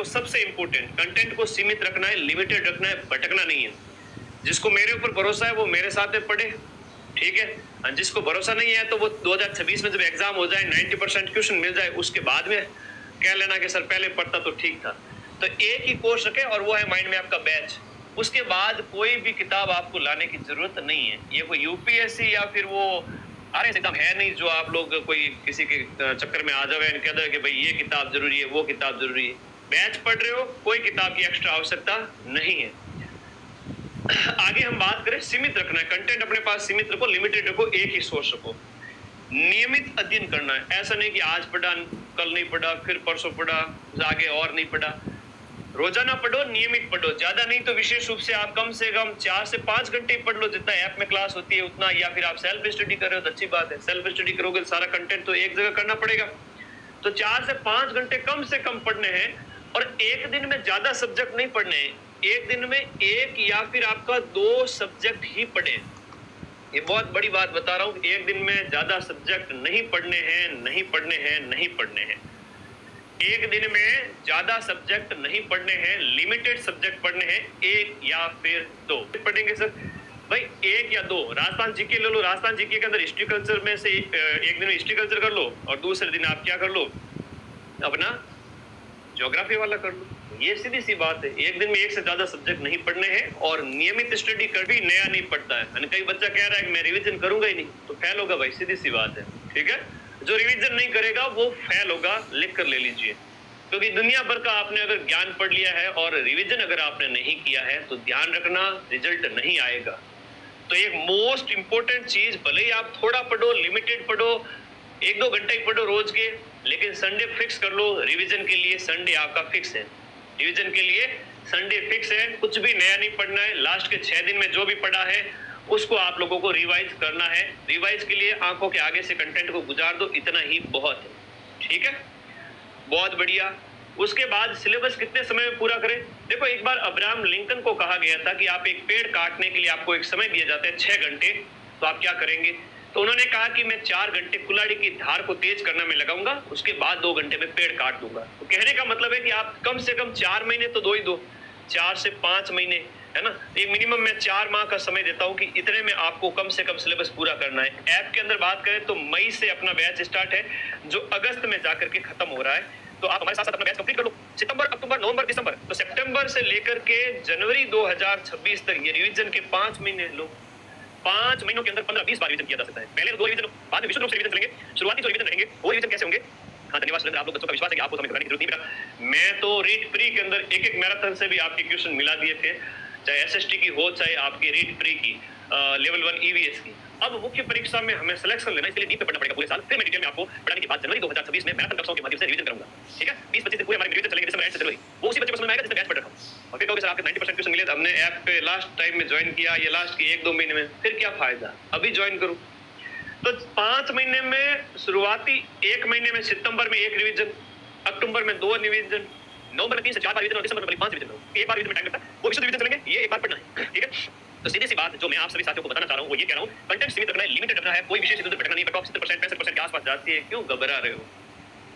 सबसे important content को सीमित रखना है, लिमिटेड रखना है, भटकना नहीं है। जिसको मेरे ऊपर भरोसा है वो मेरे साथ में पढ़े, ठीक है। और जिसको भरोसा नहीं है तो वो 2026 में जब एग्जाम हो जाए 90% क्वेश्चन मिल जाए उसके बाद में कह लेना कि सर पहले पढ़ता तो ठीक था। तो एक ही कोर्स रखे और वो है माइंड में आपका बैच। उसके बाद कोई भी किताब आपको लाने की जरूरत नहीं है। ये कोई यूपीएससी या फिर वो आरएस एग्जाम है नहीं जो आप लोग कोई किसी के चक्कर में आ जाए कह दो कि भाई ये किताब जरूरी है, वो किताब जरूरी है। बैच पढ़ रहे हो, कोई किताब की एक्स्ट्रा आवश्यकता नहीं है। आगे हम बात करें, सीमित रखना है कंटेंट, अपने पास सीमित रखो, लिमिटेड रखो, एक ही सोर्स रखो। नियमित अध्ययन करना है, ऐसा नहीं कि आज पढ़ा कल नहीं पढ़ा फिर परसों पढ़ा आगे और नहीं पढ़ा। रोजाना पढ़ो, नियमित पढ़ो, ज्यादा नहीं तो विशेष रूप से आप कम से कम 4 से 5 घंटे पढ़ लो, जितना ऐप में क्लास होती है उतना, या फिर आप सेल्फ स्टडी कर रहे हो तो अच्छी बात है। सेल्फ स्टडी करोगे सारा कंटेंट तो एक जगह करना पड़ेगा, तो 4 से 5 घंटे कम से कम पढ़ने हैं। और एक दिन में ज्यादा सब्जेक्ट नहीं पढ़ने हैं, एक दिन में एक या फिर आपका 2 सब्जेक्ट ही पढ़े। ये बहुत बड़ी बात बता रहा हूं, एक दिन में ज्यादा सब्जेक्ट नहीं पढ़ने हैं, नहीं पढ़ने हैं, नहीं पढ़ने हैं। एक दिन में ज्यादा सब्जेक्ट नहीं पढ़ने हैं, लिमिटेड सब्जेक्ट पढ़ने हैं, एक या फिर 2 पढ़ेंगे। सर भाई एक या 2, राजस्थान जीके ले लो, राजस्थान जीके के अंदर हिस्ट्री कल्चर में से एक दिन में हिस्ट्री कल्चर कर लो और दूसरे दिन आप क्या कर लो, अपना ज्योग्राफी वाला कर लो। ये सीधी सी बात है, एक दिन में एक से ज्यादा सब्जेक्ट नहीं पढ़ने हैं। और नियमित स्टडी कर भी नया नहीं पढ़ता है। कई बच्चा कह रहा है कि मैं रिवीजन करूंगा ही नहीं, तो फेल होगा भाई, सीधी सी बात है, ठीक है। जो रिवीजन नहीं करेगा वो फेल होगा, लिख कर ले लीजिए। क्योंकि दुनिया भर का आपने अगर ज्ञान पढ़ लिया है और रिवीजन अगर आपने नहीं किया है तो ध्यान रखना रिजल्ट नहीं आएगा। तो एक मोस्ट इंपोर्टेंट चीज, भले ही आप थोड़ा पढ़ो, लिमिटेड पढ़ो, 1-2 घंटे ही पढ़ो रोज के, लेकिन संडे फिक्स कर लो रिवीजन के लिए। संडे आपका फिक्स है, रिवीजन के लिए संडे फिक्स है। कुछ भी नया नहीं पढ़ना है, लास्ट के 6 दिन में जो भी पढ़ा है उसको आप लोगों को रिवाइज करना है। रिवाइज के लिए आंखों के आगे से कंटेंट को गुजार दो, इतना ही बहुत है, ठीक है। बहुत बढ़िया। उसके बाद सिलेबस कितने समय में पूरा करें? देखो, एक बार अब्राहम लिंकन को कहा गया था कि आप एक पेड़ काटने के लिए आपको एक समय दिया जाता है 6 घंटे, तो आप क्या करेंगे? तो उन्होंने कहा कि मैं 4 घंटे कुल्हाड़ी की धार को तेज करने में लगाऊंगा, उसके बाद 2 घंटे में पेड़ काट दूंगा। तो कहने का मतलब है कि आप कम से कम 4 महीने तो दो ही दो, 4 से 5 महीने, है ना। एक मिनिमम मैं 4 माह का समय देता हूं कि इतने में आपको कम से कम सिलेबस पूरा करना है। ऐप के अंदर बात करें तो मई से अपना बैच स्टार्ट है, जो अगस्त में जाकर के खत्म हो रहा है। तो आप हमारे साथ अपना बैच कंप्लीट कर लो। सितंबर, अक्टूबर, नवंबर, दिसंबर, तो सितंबर से लेकर के जनवरी 2026 तक ये रिवीजन के 5 महीने लो। 5 महीनों के अंदर 15-20 बार रिवीजन किया जा सकता है। पहले 2 रिवीजन, बाद में विशुद्ध रूप से रिवीजन चलेंगे। शुरुआती जो रिवीजन रहेंगे वो रिवीजन कैसे होंगे? हाँ, धन्यवाद सुरेंद्र, आप लोग बच्चों का विश्वास है कि आपको समय घबराने की जरूरत नहीं पड़ा। मैं तो रीट प्री के अंदर एक मैराथन से भी आपके क्वेश्चन मिला दिए थे, चाहे एसएसटी की हो चाहे आपकी रीट प्री की लेवल 1 ईवीएस की। अब मुख्य परीक्षा में हमें सिलेक्शन लेना, इसलिए डीप पे पढ़ना पड़ेगा पूरे साल। फिर मैं डिटेल में आपको पढ़ाने के बाद जनवरी 2026 में मैराथन कक्षाओं के माध्यम से रिवीजन करूंगा, ठीक है। 20-25 दिन पूरे हमारे रिवीजन चलेंगे, दिसंबर एंड से जनवरी। वो उसी बच्चे को समझ में आएगा जिसने बैच पढ़ रखा हूं। और फिर कहोगे सर आपके 90% क्वेश्चन मिले, हमने ऐप पे लास्ट टाइम में ज्वाइन किया, ये लास्ट के 1-2 महीने में, फिर क्या फायदा, अभी ज्वाइन करूं। तो 5 महीने में शुरुआती 1 महीने में सितंबर में 1 रिवीजन, अक्टूबर में 2 रिवीजन, नवंबर में 3 से 4 बार रिवीजन और दिसंबर में 5 रिवीजन करो। एक बार रिवीजन में टाइम लगता है, वो विशुद्ध रिवीजन चलेंगे, ये एक बार पढ़ना है, ठीक है। तो सीधी सी बात जो मैं आप सभी साथियों को बताना चाह रहा हूं वो ये कह रहा हूं, कंटेंट सीमित रखना है, लिमिटेड रखना है, कोई विशेष इधर भटकना नहीं। टॉप 70% 65% के आसपास जाती है, क्यों घबरा रहे हो,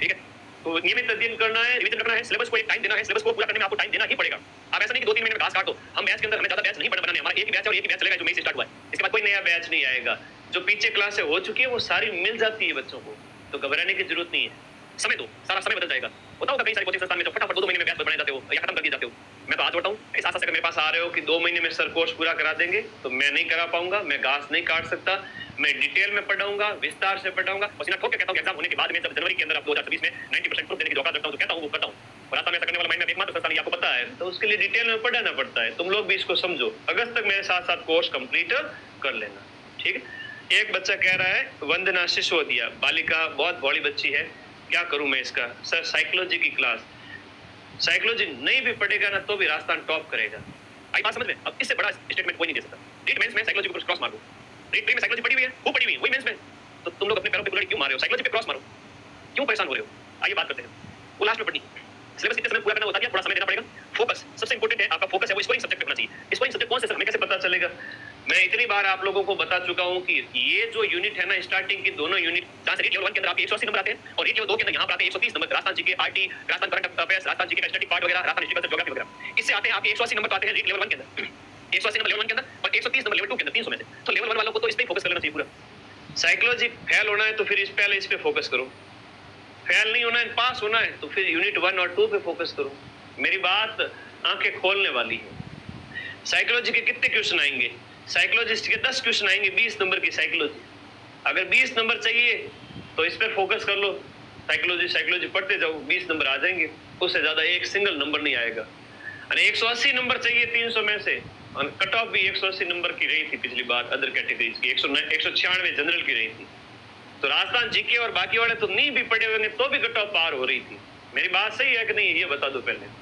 ठीक है। तो नियमित अध्ययन करना है, रिवीजन करना है, सिलेबस को एक टाइम देना है, सिलेबस को पूरा करने में आपको टाइम देना ही पड़ेगा। आप ऐसा नहीं कि 2-3 महीने में घास काट दो। हम बैच के अंदर हमें ज्यादा बैच नहीं बनाने, हमारा एक ही बैच है और एक ही बैच चलेगा जो मई से स्टार्ट हुआ है। इसके बाद कोई नया बैच नहीं आएगा। जो पीछे क्लासें हो चुकी है वो सारी मिल जाती है बच्चों को, तो घबराने की जरूरत नहीं है। समय दो, सारा समय बदल जाएगा। होता होगा कई सारे कोचिंग संस्थान में जो फटाफट 2 महीने में बैच बनाए जाते हो या खत्म कर दिए जाते हो। मैं तो हाथ जोड़ता हूँ, ऐसा अगर मेरे पास आ रहे हो कि 2 महीने में सर कोर्स पूरा करा देंगे, तो मैं नहीं करा पाऊंगा, मैं घास नहीं काट सकता। मैं डिटेल में पढ़ाऊंगा, विस्तार से पढ़ाऊंगा, पसीना ठोक के कहता हूँ एग्जाम होने के बाद में जब जनवरी के अंदर आप 2026 में 90% प्रूफ देने की औकात रखता हूँ, तो कहता हूँ वो करता हूँ। और आता मैं करने वाला माइंड में एकमात्र संस्थान आपको पता है, तो उसके लिए डिटेल में पढ़ाना पड़ता है। तुम लोग भी इसको समझो, अगस्त तक मेरे साथ साथ कोर्स कंप्लीट कर लेना, ठीक है। एक बच्चा कह रहा है वंदना सिसोदिया, बालिका, बहुत भोली बच्ची है, क्या करूं मैं इसका? सर साइकोलॉजी की क्लास, साइकोलॉजी नहीं भी पढ़ेगा ना तो भी राजस्थान टॉप करेगा। आई बात समझ में? अब इससे बड़ा स्टेटमेंट कोई नहीं दे सकता। रीट मेंस में साइकोलॉजी को क्रॉस मार दो। रीट प्री में साइकोलॉजी पढ़ी हुई है, वो पढ़ी हुई है, वही मेंस में। तो तुम लोग अपने पैरों पे कुल्हाड़ी क्यों मार रहे हो? साइकोलॉजी पे क्रॉस मारो, क्यों परेशान हो रहे हो? आइए बात करते हैं। वो लास्ट में पढ़नी, सिलेबस कितने समय पूरा करना होता है, थोड़ा समय देना पड़ेगा। फोकस सबसे इंपॉर्टेंट है, आपका फोकस है वो स्कोरिंग सब्जेक्ट पे होना चाहिए। स्कोरिंग सब्जेक्ट कौन से, हमें कैसे पता चलेगा? मैं इतनी बार आप लोगों को बता चुका हूं कि ये जो यूनिट है ना, स्टार्टिंग की दोनों यूनिट जहां से रीट लेवल 1 के अंदर आपके 180 नंबर आते हैं और रीट लेवल 2 के अंदर यहाँ पर आते हैं 130 number. Rajasthan GK, RT, Rajasthan current affairs, Rajasthan GK का स्टैटिक पार्ट वगैरह, राजस्थान हिस्ट्री, ज्योग्राफी वगैरह, इससे आते हैं आपके 180 नंबर आते हैं रीट लेवल 1 के अंदर, 180 नंबर लेवल 1 के अंदर और 130 नंबर लेवल 2 के अंदर, 300 में से। तो लेवल 1 वालों को तो इस पे फोकस कर लेना चाहिए पूरा। साइकोलॉजी फेल होना है तो फिर इस पे फोकस करो, फेल नहीं होना है, पास होना है तो फिर यूनिट 1 और 2 पे फोकस करो। मेरी बात आंखें खोलने वाली है। साइकोलॉजी के कितने क्वेश्चन आएंगे? साइकोलॉजिस्ट के 10 क्वेश्चन आएंगे 20 नंबर की साइकोलॉजी। अगर 20 नंबर चाहिए तो इस पर फोकस कर लो, साइकोलॉजी पढ़ते जाओ, 20 नंबर आ जाएंगे, उससे ज्यादा एक सिंगल नंबर नहीं आएगा। और 180 नंबर चाहिए 300 में से, और कट ऑफ भी 180 नंबर की रही थी पिछली बार अदर कैटेगरीज की, 196 जनरल की रही थी। तो राजस्थान जीके और बाकी वाले तो नहीं भी पढ़े हुए तो भी कट ऑफ पार हो रही थी। मेरी बात सही है कि नहीं, ये बता दो पहले।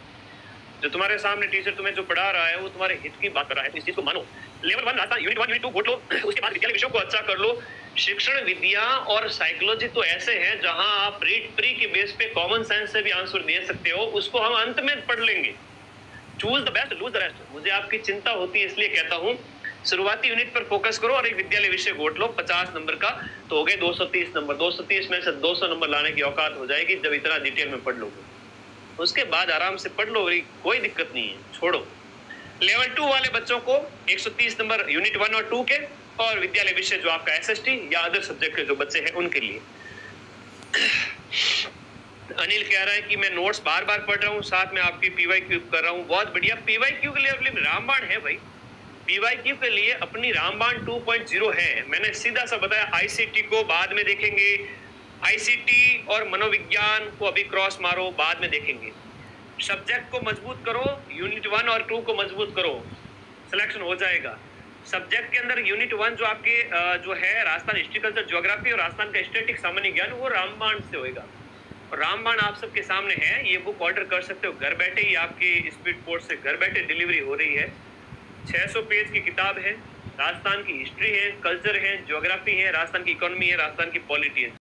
जो तुम्हारे सामने टीचर तुम्हें जो पढ़ा रहा है वो तुम्हारे हित की बात कर रहा है, तो इस चीज को मानो। लेवल 1 राजस्थान यूनिट 1 यूनिट 2 गोट लो, उसके बाद विद्यालय विषयों को अच्छा कर लो। शिक्षण विद्या और साइकोलॉजी तो ऐसे हैं जहां आप रीड प्री के बेस पे कॉमन सेंस से भी आंसर दे सकते हो, उसको हम अंत में पढ़ लेंगे। Choose the best, lose the rest. मुझे आपकी चिंता होती है इसलिए कहता हूं, शुरुआती यूनिट पर फोकस करो और एक विद्यालय विषय गोट लो 50 नंबर का, तो हो गए 230 नंबर। 230 में से 200 नंबर लाने की औकात हो जाएगी जब इतना डिटेल में पढ़ लोगे। उसके बाद आराम से पढ़ लो, कोई दिक्कत नहीं है, छोड़ो। लेवल 2 वाले बच्चों को 130 नंबर यूनिट 1 और 2 के, और विद्यालय विषय जो आपका एसएसटी या अदर सब्जेक्ट के जो बच्चे हैं उनके लिए। अनिल कह रहा है कि मैं नोट्स बार बार पढ़ रहा हूँ, साथ में आपकी पीवाईक्यू कर रहा हूँ। बहुत बढ़िया। पीवाईक्यू के लिए अपनी रामबाण है भाई, पीवाईक्यू के लिए अपनी रामबाण 2.0 है। मैंने सीधा सा बताया, आईसीटी को बाद में देखेंगे, आईसीटी और मनोविज्ञान को अभी क्रॉस मारो, बाद में देखेंगे। सब्जेक्ट को मजबूत करो, यूनिट 1 और 2 को मजबूत करो, सिलेक्शन हो जाएगा। सब्जेक्ट के अंदर यूनिट 1 जो आपके जो है राजस्थान हिस्ट्री, कल्चर, ज्योग्राफी और राजस्थान का स्टैटिक सामान्य ज्ञान, वो रामबाण से होएगा। और रामबाण आप सबके सामने है, ये बुक ऑर्डर कर सकते हो घर बैठे ही, आपकी स्पीड पोस्ट से घर बैठे डिलीवरी हो रही है। 600 पेज की किताब है, राजस्थान की हिस्ट्री है, कल्चर है, ज्योग्राफी है, राजस्थान की इकोनॉमी है, राजस्थान की पॉलिटी है।